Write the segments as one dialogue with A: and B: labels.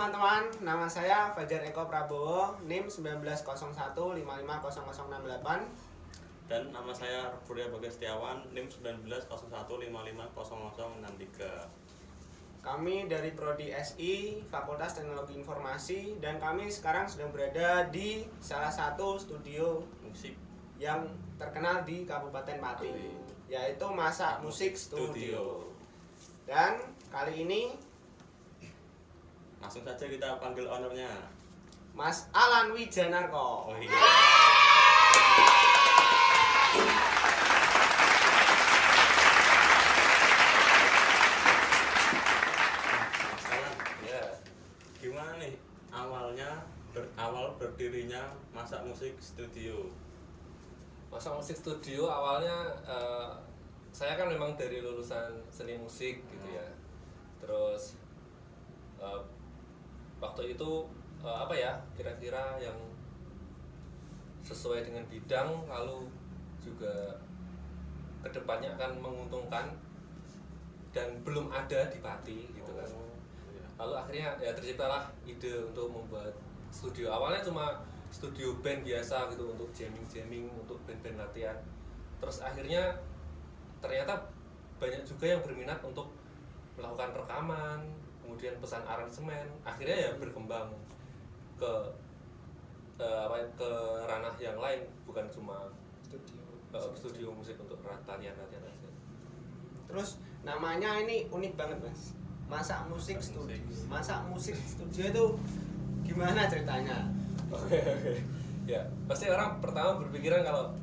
A: teman-teman, nama saya Fajar Eko Prabowo, NIM 1901550068.
B: Dan nama saya Reburya Bagas Setiawan, NIM 1901550063.
A: Kami dari Prodi SI, Fakultas Teknologi Informasi, dan kami sekarang sedang berada di salah satu studio
B: Musik
A: yang terkenal di Kabupaten Pati, yaitu Masak Musik Studio. Dan kali ini
B: langsung saja kita panggil ownernya,
A: Mas Alan Wijanarko.
B: Oh iya. Mas Alan,
C: Ya,
B: gimana nih awal berdirinya Masak Musik Studio?
C: Masak Musik Studio awalnya saya kan memang dari lulusan seni musik gitu ya. Terus waktu itu apa ya, kira-kira yang sesuai dengan bidang, lalu juga kedepannya akan menguntungkan dan belum ada di Pati gitu kan. Lalu akhirnya ya terciptalah ide untuk membuat studio. Awalnya cuma studio band biasa gitu, untuk jamming untuk band-band latihan. Terus akhirnya ternyata banyak juga yang berminat untuk melakukan rekaman, kemudian pesan aransemen. Akhirnya ya berkembang ke ke ranah yang lain, bukan cuma studio musik untuk latihan aja.
A: Terus namanya ini unik banget, Mas. Masak Musik Studio.
B: Musik.
A: Masak Musik Studio itu gimana ceritanya?
C: Oke. Ya, pasti orang pertama berpikiran kalau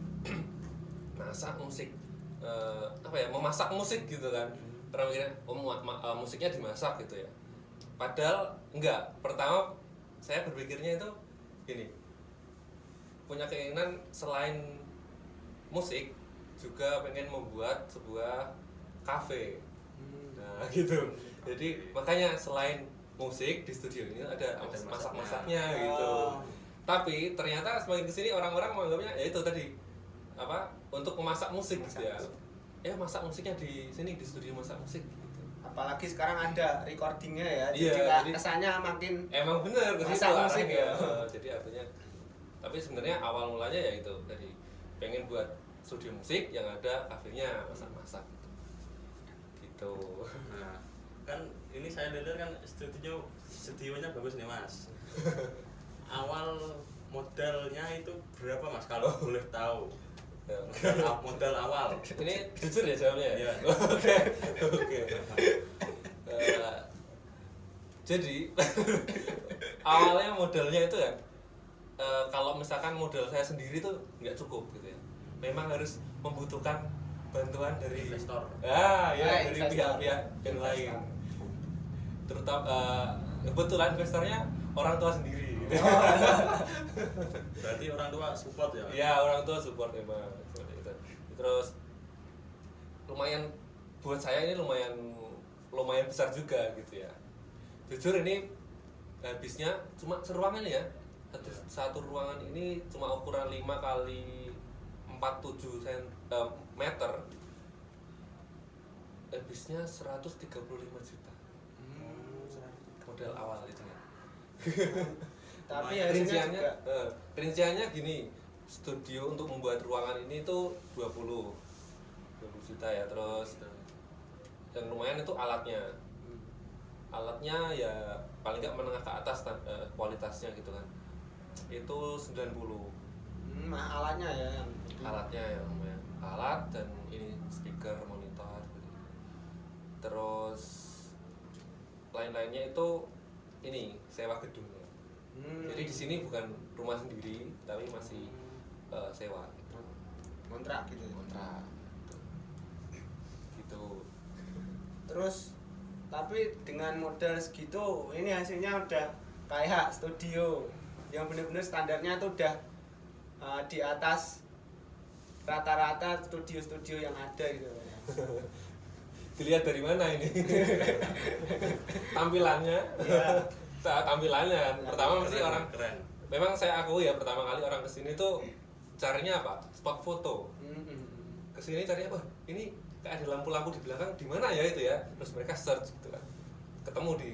C: masak musik, apa ya, memasak musik gitu kan. Orang mikirnya musiknya dimasak gitu ya. Padahal enggak. Pertama saya berpikirnya itu gini, punya keinginan selain musik juga pengen membuat sebuah kafe. Nah gitu. Jadi makanya selain musik di studio ini ada masak-masaknya gitu. Tapi ternyata semakin kesini orang-orang menganggapnya ya itu tadi, apa, untuk memasak musik gitu ya. Ya masak musiknya di sini, di studio masak musik gitu.
A: Apalagi sekarang ada recordingnya ya,
C: Iya,
A: jadi kesannya makin
C: emang bener ke situ
A: masak musik
C: arahnya.
A: ya.
C: Jadi artinya, tapi sebenarnya awal mulanya ya itu tadi, pengen buat studio musik yang ada kafenya masak-masak gitu.
B: Nah, kan ini saya lihat kan studionya bagus nih, Mas. Awal modalnya itu berapa, Mas, kalau boleh tahu? Modal awal.
C: Ini jujur ya jawabnya ya?
B: Iya.
C: Oke. Jadi awalnya modalnya itu ya, kalau misalkan modal saya sendiri tuh nggak cukup gitu ya. Memang harus membutuhkan bantuan dari
B: Investor.
C: Ya, dari
A: Investor.
C: pihak-pihak yang lain. Terutama kebetulan investornya orang tua sendiri.
B: Berarti orang tua support ya?
C: Iya, orang tua support emang seperti itu. Terus lumayan, buat saya ini lumayan besar juga gitu ya. Jujur ini habisnya cuma seruangan ya. Satu ruangan ini cuma ukuran 5 kali 47 meter. Habisnya 135 juta. Modal awal itu ya.
A: tapi hasilnya juga
C: rinciannya gini, studio untuk membuat ruangan ini tuh 20 juta ya. Terus yang lumayan itu alatnya ya paling nggak menengah ke atas kualitasnya gitu kan, itu 90.
A: alatnya ya yang
C: Alatnya ya lumayan, alat dan ini speaker, monitor gitu. Terus lain-lainnya itu ini sewa gedung ya. Jadi di sini bukan rumah sendiri tapi masih sewa gitu.
A: kontrak gitu ya.
C: Kontrak gitu.
A: Terus tapi dengan modal segitu ini hasilnya udah kayak studio yang bener-bener standarnya tuh udah di atas rata-rata studio-studio yang ada gitu ya.
C: Dilihat dari mana ini? Tampilannya.
A: Iya.
C: Tampilannya pertama mesti orang
B: keren.
C: memang saya akui ya, pertama kali orang kesini tuh carinya apa? Spot foto. Kesini carinya apa? Ini kayak ada lampu-lampu di belakang, di mana ya itu ya? Terus mereka search gitu kan. Ketemu di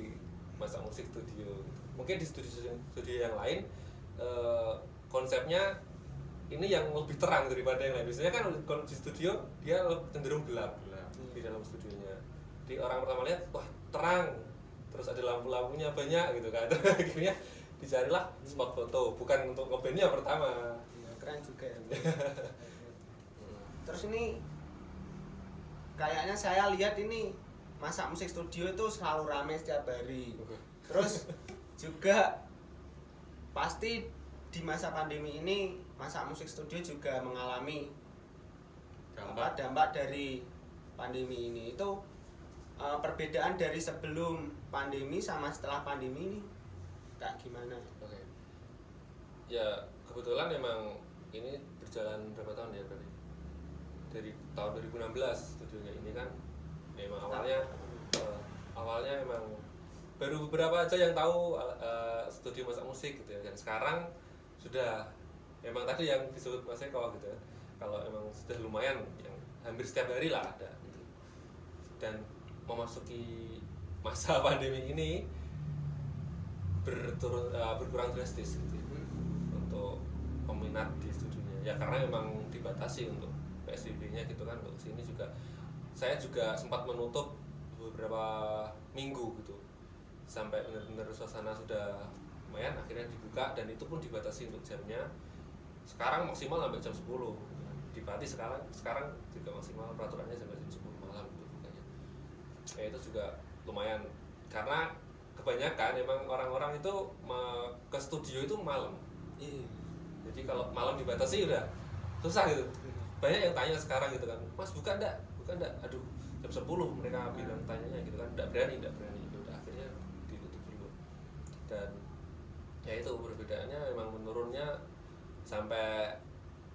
C: masak musik studio gitu. Mungkin di studio yang lain konsepnya ini yang lebih terang daripada yang lain. Biasanya kan kalau di studio dia cenderung gelap di dalam studionya. Di orang pertama lihat, wah terang, terus ada lampu-lampunya banyak gitu kan. Akhirnya dicarilah spot foto, bukan untuk ngebandnya pertama.
A: Ya, keren juga ya. Terus ini kayaknya saya lihat ini masak musik studio itu selalu ramai setiap hari. Terus juga pasti di masa pandemi ini masak musik studio juga mengalami dampak dari pandemi ini. Itu perbedaan dari sebelum pandemi sama setelah pandemi ini kayak gimana?
C: Oke. Ya kebetulan memang ini berjalan berapa tahun ya berarti? Dari tahun 2016 studionya ini kan memang awalnya memang baru beberapa aja yang tahu studio masak musik gitu ya, dan sekarang sudah memang tadi yang disebut Mas Eko gitu ya, kalau emang sudah lumayan yang hampir setiap hari lah ada gitu. Dan memasuki masa pandemi ini berkurang drastis gitu ya, untuk peminat di studionya ya, karena memang dibatasi untuk PSBB-nya gitu kan. Untuk sini juga saya juga sempat menutup beberapa minggu gitu sampai benar-benar suasana sudah lumayan, akhirnya dibuka dan itu pun dibatasi untuk jamnya. Sekarang maksimal sampai jam 10 di Pati. Sekarang juga maksimal peraturannya sampai jam 10 malam gitu bukanya. Ya itu juga lumayan karena kebanyakan emang orang-orang itu ke studio itu malam. Jadi kalau malam dibatasi udah susah gitu. Banyak yang tanya sekarang gitu kan, Mas buka enggak? Aduh jam 10 mereka bilang tanyanya gitu kan, enggak berani. Udah akhirnya ditutup dulu. Dan ya itu perbedaannya memang menurunnya sampai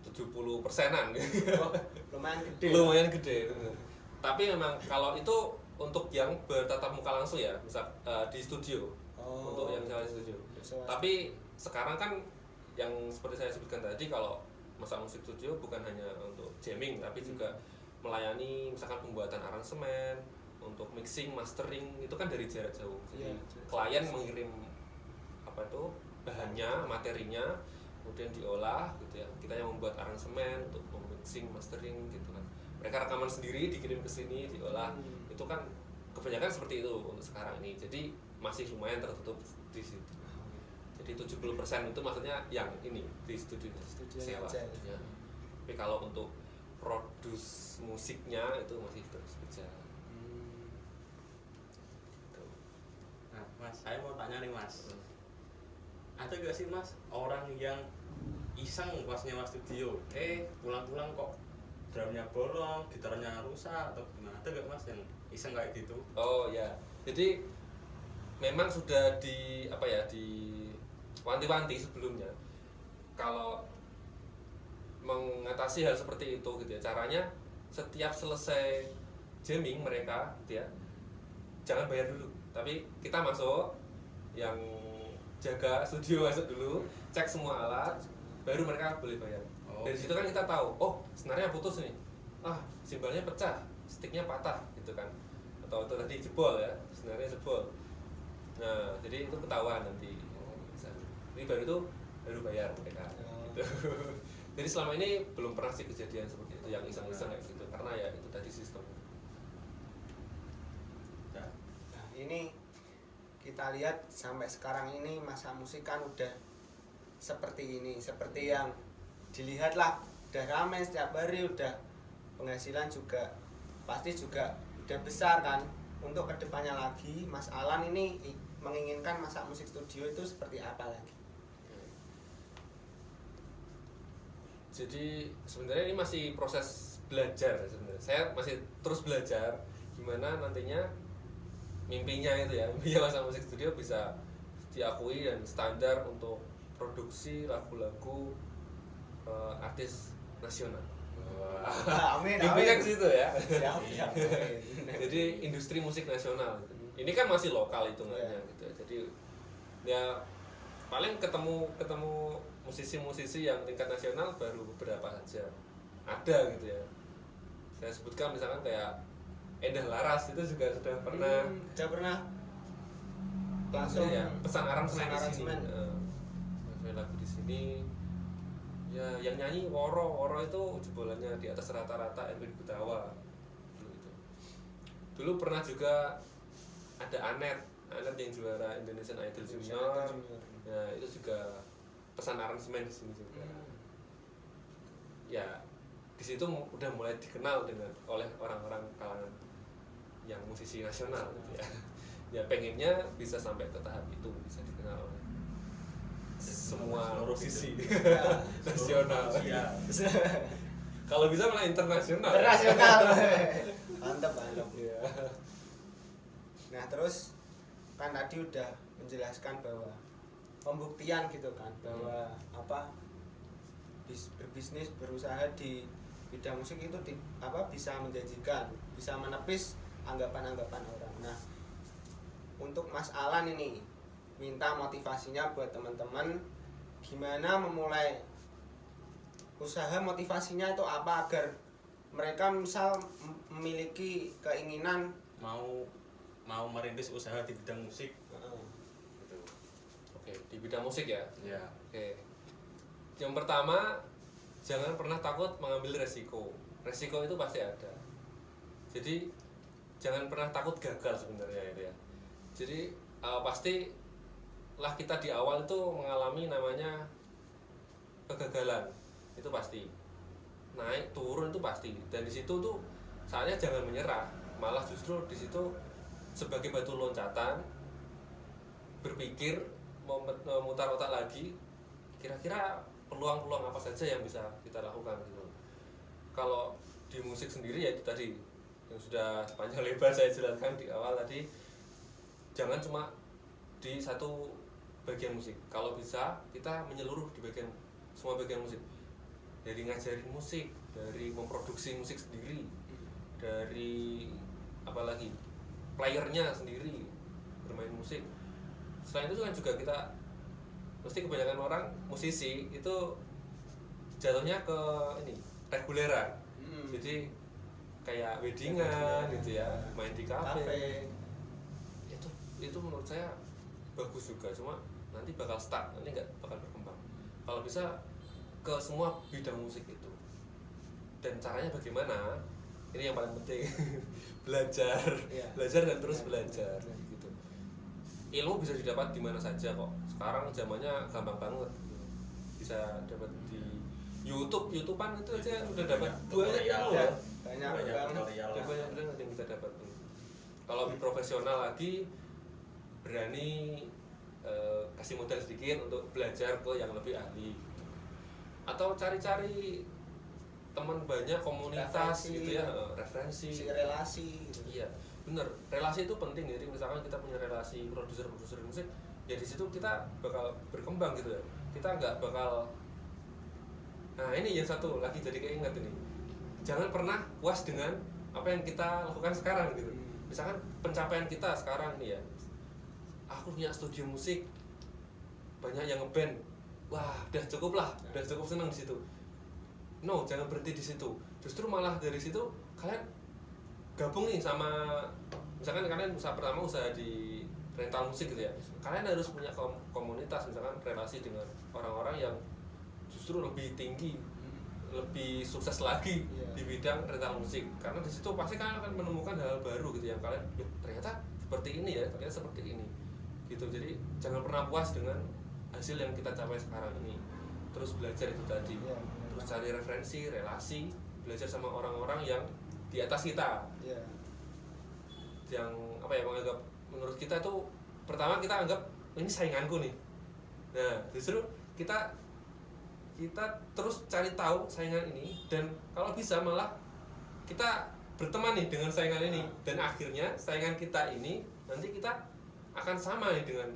C: 70%-an gitu.
A: Oh, lumayan gede.
C: Tapi memang kalau itu untuk yang bertatap muka langsung ya, misal di studio. Untuk yang misalnya di studio. Tapi sekarang kan yang seperti saya sebutkan tadi, kalau masak musik studio bukan hanya untuk jamming tapi juga melayani misalkan pembuatan aransemen, untuk mixing, mastering itu kan dari jarak jauh. Jadi klien mengirim bahannya, materinya, kemudian diolah gitu ya. Kita yang membuat aransemen untuk mixing, mastering gitu kan. Mereka rekaman sendiri dikirim ke sini, diolah. Itu kan kebanyakan seperti itu untuk sekarang ini. Jadi masih lumayan tertutup di situ. Jadi 70% itu maksudnya yang ini di studio sewa. Ya. Tapi kalau untuk produce musiknya itu masih terus berjalan.
B: Nah, Mas, saya mau tanya nih Mas. Ada gak sih Mas orang yang iseng pas nyewa studio, pulang-pulang kok drumnya bolong, gitarnya rusak atau gimana? Ada gak Mas yang iseng kayak gitu?
C: Oh ya, jadi memang sudah di wanti-wanti sebelumnya kalau mengatasi hal seperti itu gitu ya. Caranya setiap selesai jamming mereka gitu ya, jangan bayar dulu, tapi kita masuk, yang jaga studio masuk dulu, cek semua alat, baru mereka boleh bayar. Dari situ kan kita tahu, oh senarnya putus nih, simbalnya pecah, sticknya patah gitu kan, atau itu tadi jebol ya, senarnya jebol. Nah jadi itu ketahuan nanti. Ini baru bayar mereka gitu. Jadi selama ini belum pernah sih kejadian seperti itu yang iseng-iseng kayak gitu, karena ya itu tadi sistem.
A: Nah, ini kita lihat sampai sekarang ini masa musik kan udah seperti ini, seperti yang dilihat lah, udah ramai setiap hari, udah penghasilan juga pasti juga udah besar kan. Untuk kedepannya lagi, Mas Alan ini menginginkan masak musik studio itu seperti apa lagi?
C: Jadi sebenarnya ini masih proses belajar sebenarnya. Saya masih terus belajar gimana nantinya mimpinya masak musik studio bisa diakui dan standar untuk produksi lagu-lagu artis nasional.
A: Amin.
C: Mimpinya ke situ ya.
A: Siap.
C: Jadi industri musik nasional. Ini kan masih lokal hitungannya gitu. Jadi ya paling ketemu musisi-musisi yang tingkat nasional baru beberapa saja ada gitu ya. Saya sebutkan misalkan kayak Endah Laras itu juga sudah pernah
A: langsung
C: ya, pesan aransemen di sini.
A: aransemen.
C: Aransemen lagu di sini. Ya, yang nyanyi Woro itu jebolannya di atas rata-rata Erwin Gutawa dulu itu. Dulu pernah juga ada Anet yang juara Indonesian Idol Junior. Ya, itu juga pesan aransemen di sini juga. Ya, di situ udah mulai dikenal oleh orang-orang kalangan yang musisi nasional gitu ya. Ya pengennya bisa sampai ke tahap itu, bisa dikenal oleh semua musisi nasional. Kalau bisa malah internasional.
A: Mantap ya. Nah terus kan tadi udah menjelaskan bahwa pembuktian gitu kan bahwa berbisnis berusaha di bidang musik itu bisa menjanjikan, bisa menepis anggapan-anggapan orang. Nah untuk Mas Alan ini minta motivasinya buat teman-teman gimana memulai usaha, motivasinya itu apa agar mereka misal memiliki keinginan
B: mau merintis usaha di bidang musik. Gitu.
C: Oke, di bidang musik ya.
B: Ya.
C: Oke. Yang pertama, jangan pernah takut mengambil resiko. Resiko itu pasti ada. Jadi jangan pernah takut gagal sebenarnya itu ya. Jadi pasti lah kita di awal itu mengalami namanya kegagalan, itu pasti. Naik turun itu pasti. Dan di situ tuh saatnya jangan menyerah, malah justru di situ sebagai batu loncatan berpikir memutar otak lagi, kira-kira peluang-peluang apa saja yang bisa kita lakukan gitu. Kalau di musik sendiri ya itu tadi yang sudah panjang lebar saya jelaskan di awal tadi, jangan cuma di satu bagian musik. Kalau bisa kita menyeluruh di semua bagian musik, dari ngajarin musik, dari memproduksi musik sendiri, dari apalagi playernya sendiri bermain musik. Selain itu kan juga kita mesti kebanyakan orang musisi itu jatuhnya ke ini reguleran. Jadi kayak weddingan gitu ya, main di kafe. Itu menurut saya bagus juga, cuma nanti bakal stuck, nanti nggak bakal berkembang. Kalau bisa ke semua bidang musik itu. Dan caranya bagaimana? Ini yang paling penting. belajar dan terus belajar gitu. Ilmu bisa didapat di mana saja kok. Sekarang zamannya gampang banget gitu. Bisa dapat di YouTubean itu aja sudah dapat banyak ilmu ya.
A: Banyak
C: banget yang kita dapat. Kalau lebih profesional lagi, berani kasih modal sedikit untuk belajar ke yang lebih ahli gitu. Atau cari-cari teman banyak, komunitas
A: referensi,
C: gitu ya, referensi,
A: relasi gitu.
C: Iya bener, relasi itu penting. Jadi misalkan kita punya relasi produser musik, ya di situ kita bakal berkembang gitu ya. Kita nggak bakal, nah ini yang satu lagi jadi keinget ini, jangan pernah puas dengan apa yang kita lakukan sekarang gitu. Misalkan pencapaian kita sekarang nih ya, aku punya studio musik, banyak yang ngeband, wah udah cukup senang di situ. No, jangan berhenti di situ. Justru malah dari situ kalian gabung nih sama, misalkan kalian pertama usaha di rental musik gitu ya, kalian harus punya komunitas, misalkan relasi dengan orang-orang yang justru lebih tinggi, lebih sukses lagi di bidang rental musik. Karena di situ pasti kalian akan menemukan hal baru gitu yang kalian, ternyata seperti ini ya, ternyata seperti ini gitu. Jadi jangan pernah puas dengan hasil yang kita capai sekarang ini. Terus belajar itu tadi, terus cari referensi, relasi, belajar sama orang-orang yang di atas kita, yang menganggap, menurut kita tuh pertama kita anggap ini sainganku nih. Nah justru kita terus cari tahu saingan ini, dan kalau bisa malah kita berteman nih dengan saingan ini, dan akhirnya saingan kita ini nanti kita akan sama nih dengan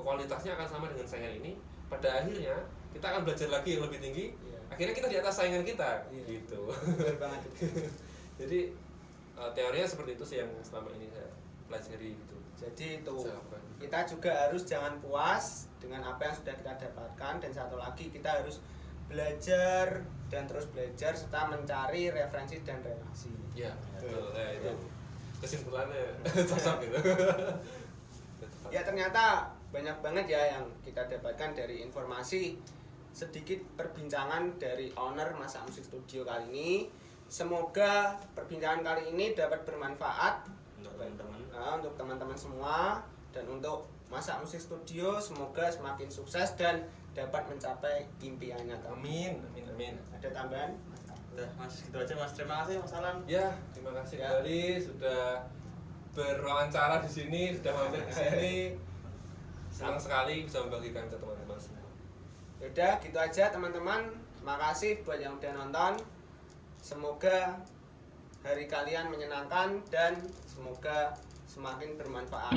C: kualitasnya, akan sama dengan saingan ini. Pada akhirnya kita akan belajar lagi yang lebih tinggi, akhirnya kita di atas saingan kita gitu. Jadi teorinya seperti itu sih yang selama ini saya pelajari gitu.
A: Jadi itu kita juga harus jangan puas dengan apa yang sudah kita dapatkan, dan satu lagi kita harus belajar dan terus belajar serta mencari referensi dan relasi.
C: Iya, betul. Itu kesimpulannya cocok gitu.
A: Ya ternyata banyak banget ya yang kita dapatkan dari informasi, sedikit perbincangan dari owner Masak Musik Studio kali ini. Semoga perbincangan kali ini dapat bermanfaat
B: Untuk teman-teman.
A: untuk teman-teman semua, dan untuk Masak Musik Studio semoga semakin sukses dan dapat mencapai impiannya.
C: Amin, amin, amin.
A: Ada tambahan?
B: Udah Mas, gitu aja Mas. Terima kasih Mas Alan.
C: Ya, terima kasih
A: Ya.
C: kembali sudah berwawancara di sini, sudah mampir di sini. Senang sekali bisa membagikan ke teman-teman semua.
A: Yaudah gitu aja teman-teman. Makasih buat yang udah nonton. Semoga hari kalian menyenangkan dan semoga semakin bermanfaat.